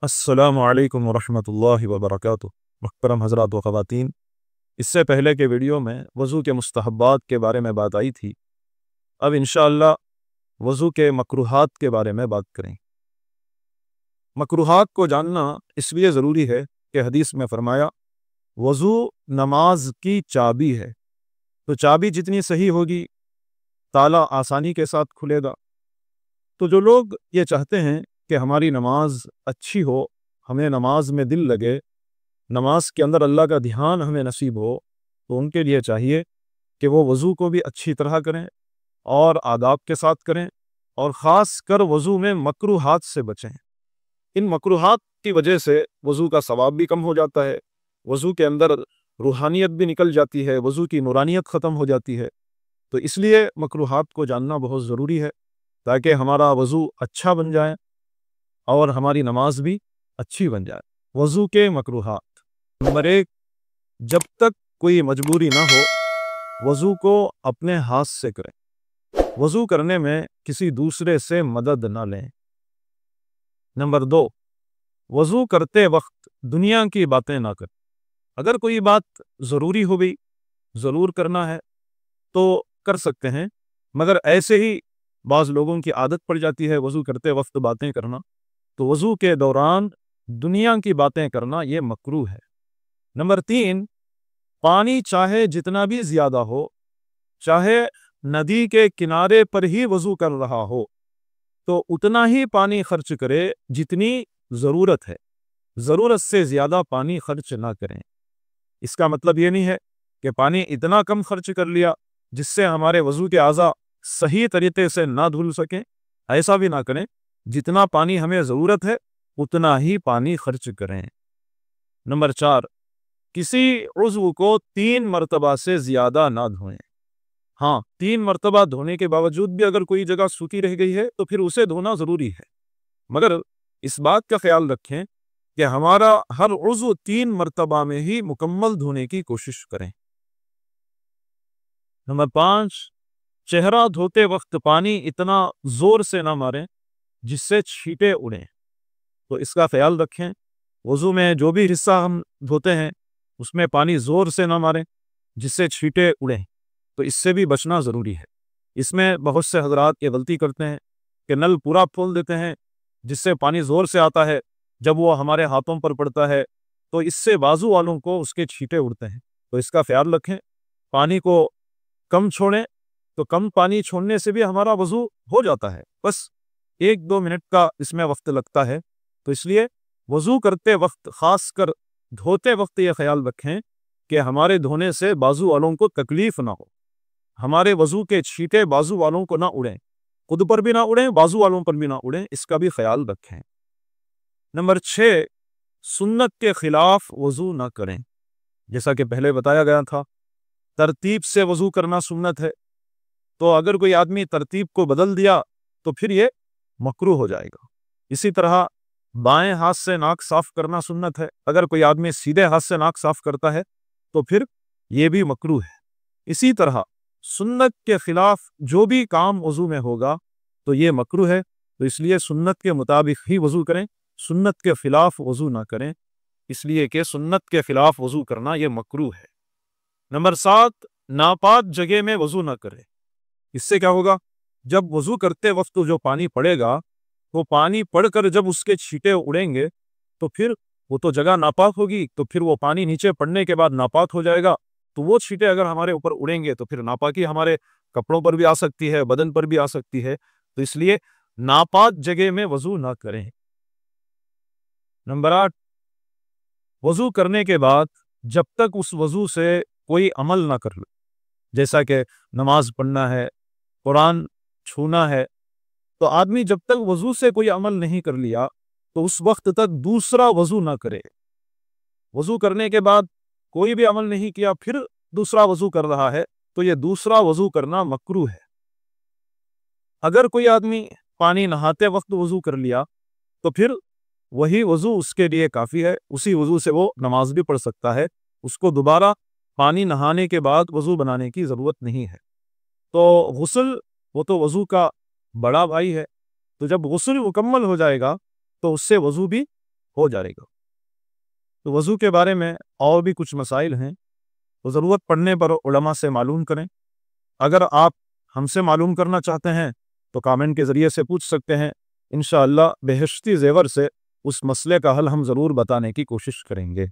السلام علیکم ورحمۃ اللہ وبرکاتہ۔ محترم حضرات و خواتین، اس سے پہلے کے ویڈیو میں وضو کے مستحبات کے بارے میں بات آئی تھی۔ اب انشاءاللہ وضو کے مکروہات کے بارے میں بات کریں۔ مکروہات کو جاننا اس لیے ضروری ہے کہ حدیث میں فرمایا وضو نماز کی چابی ہے، تو چابی جتنی صحیح ہوگی تالا آسانی کے ساتھ کھلے گا۔ تو جو لوگ یہ چاہتے ہیں کہ ہماری نماز اچھی ہو، ہمیں نماز میں دل لگے، نماز کے اندر اللہ کا دھیان ہمیں نصیب ہو، تو ان کے لیے چاہیے کہ وہ وضو کو بھی اچھی طرح کریں اور آداب کے ساتھ کریں، اور خاص کر وضو میں مکروہات سے بچیں۔ ان مکروہات کی وجہ سے وضو کا ثواب بھی کم ہو جاتا ہے، وضو کے اندر روحانیت بھی نکل جاتی ہے، وضو کی نورانیت ختم ہو جاتی ہے۔ تو اس لیے مکروہات کو جاننا بہت ضروری ہے تاکہ ہمارا وضو اچھا بن جائے اور ہماری نماز بھی اچھی بن جائے۔ وضو کے مکروہات: نمبر 1، جب تک کوئی مجبوری نہ ہو وضو کو اپنے ہاتھ سے کریں، وضو کرنے میں کسی دوسرے سے مدد نہ لیں۔ نمبر 2، وضو کرتے وقت دنیا کی باتیں نہ کریں۔ اگر کوئی بات ضروری ہو گئی، ضرور کرنا ہے تو کر سکتے ہیں، مگر ایسے ہی بعض لوگوں کی عادت پڑ جاتی ہے وضو کرتے وقت باتیں کرنا، تو وضو کے دوران دنیا کی باتیں کرنا یہ مکروہ ہے۔ نمبر 3، پانی چاہے جتنا بھی زیادہ ہو، چاہے ندی کے کنارے پر ہی وضو کر رہا ہو، تو اتنا ہی پانی خرچ کرے جتنی ضرورت ہے، ضرورت سے زیادہ پانی خرچ نہ کریں۔ اس کا مطلب یہ نہیں ہے کہ پانی اتنا کم خرچ کر لیا جس سے ہمارے وضو کے اعضاء صحیح طریقے سے نہ دھل سکیں، ایسا بھی نہ کریں۔ جتنا پانی ہمیں ضرورت ہے اتنا ہی پانی خرچ کریں۔ نمبر 4، کسی عضو کو 3 مرتبہ سے زیادہ نہ دھوئیں۔ ہاں، 3 مرتبہ دھونے کے باوجود بھی اگر کوئی جگہ سوکھی رہ گئی ہے تو پھر اسے دھونا ضروری ہے، مگر اس بات کا خیال رکھیں کہ ہمارا ہر عضو 3 مرتبہ میں ہی مکمل دھونے کی کوشش کریں۔ نمبر 5، چہرہ دھوتے وقت پانی اتنا زور سے نہ ماریں جس سے چھینٹیں اڑیں، تو اس کا خیال رکھیں۔ وضو میں جو بھی حصہ ہم دھوتے ہیں اس میں پانی زور سے نہ ماریں جس سے چھینٹیں اڑیں، تو اس سے بھی بچنا ضروری ہے۔ اس میں بہت سے حضرات یہ غلطی کرتے ہیں کہ نل پورا کھول دیتے ہیں جس سے پانی زور سے آتا ہے، جب وہ ہمارے ہاتھوں پر پڑتا ہے تو اس سے بازو والوں کو اس کے چھینٹے اڑتے ہیں، تو اس کا خیال رکھیں۔ پانی کو کم چھوڑیں، تو کم پانی چھوڑنے سے بھی ہمارا وضو ہو جاتا ہے، بس 1-2 منٹ کا اس میں وقت لگتا ہے۔ تو اس لیے وضو کرتے وقت، خاص کر دھوتے وقت، یہ خیال رکھیں کہ ہمارے دھونے سے بازو والوں کو تکلیف نہ ہو، ہمارے وضو کے چھینٹے بازو والوں کو نہ اڑیں، خود پر بھی نہ اڑیں، بازو والوں پر بھی نہ اڑیں، اس کا بھی خیال رکھیں۔ نمبر 6، سنت کے خلاف وضو نہ کریں۔ جیسا کہ پہلے بتایا گیا تھا، ترتیب سے وضو کرنا سنت ہے، تو اگر کوئی آدمی ترتیب کو بدل دیا تو پھر یہ مکروہ ہو جائے گا۔ اسی طرح بائیں ہاتھ سے ناک صاف کرنا سنت ہے، اگر کوئی آدمی سیدھے ہاتھ سے ناک صاف کرتا ہے تو پھر یہ بھی مکروہ ہے۔ اسی طرح سنت کے خلاف جو بھی کام وضو میں ہوگا تو یہ مکروہ ہے، تو اس لیے سنت کے مطابق ہی وضو کریں، سنت کے خلاف وضو نہ کریں، اس لیے کہ سنت کے خلاف وضو کرنا یہ مکروہ ہے۔ نمبر 7، ناپاک جگہ میں وضو نہ کریں۔ اس سے کیا ہوگا؟ جب وضو کرتے وقت جو پانی پڑے گا، وہ پانی پڑ کر جب اس کے چھینٹے اڑیں گے تو پھر وہ تو جگہ ناپاک ہوگی، تو پھر وہ پانی نیچے پڑنے کے بعد ناپاک ہو جائے گا، تو وہ چھینٹے اگر ہمارے اوپر اڑیں گے تو پھر ناپاکی ہمارے کپڑوں پر بھی آ سکتی ہے، بدن پر بھی آ سکتی ہے، تو اس لیے ناپاک جگہ میں وضو نہ کریں۔ نمبر 8، وضو کرنے کے بعد جب تک اس وضو سے کوئی عمل نہ کر لو، جیسا کہ نماز پڑھنا ہے، قرآن چھونا ہے، تو آدمی جب تک وضو سے کوئی عمل نہیں کر لیا تو اس وقت تک دوسرا وضو نہ کرے۔ وضو کرنے کے بعد کوئی بھی عمل نہیں کیا، پھر دوسرا وضو کر رہا ہے، تو یہ دوسرا وضو کرنا مکروہ ہے۔ اگر کوئی آدمی پانی نہاتے وقت وضو کر لیا تو پھر وہی وضو اس کے لیے کافی ہے، اسی وضو سے وہ نماز بھی پڑھ سکتا ہے، اس کو دوبارہ پانی نہانے کے بعد وضو بنانے کی ضرورت نہیں ہے۔ تو غسل، وہ تو وضو کا بڑا بھائی ہے، تو جب غسل مکمل ہو جائے گا تو اس سے وضو بھی ہو جائے گا۔ تو وضو کے بارے میں اور بھی کچھ مسائل ہیں، تو ضرورت پڑنے پر علماء سے معلوم کریں۔ اگر آپ ہم سے معلوم کرنا چاہتے ہیں تو کامنٹ کے ذریعے سے پوچھ سکتے ہیں، انشاءاللہ بہشتی زیور سے اس مسئلے کا حل ہم ضرور بتانے کی کوشش کریں گے۔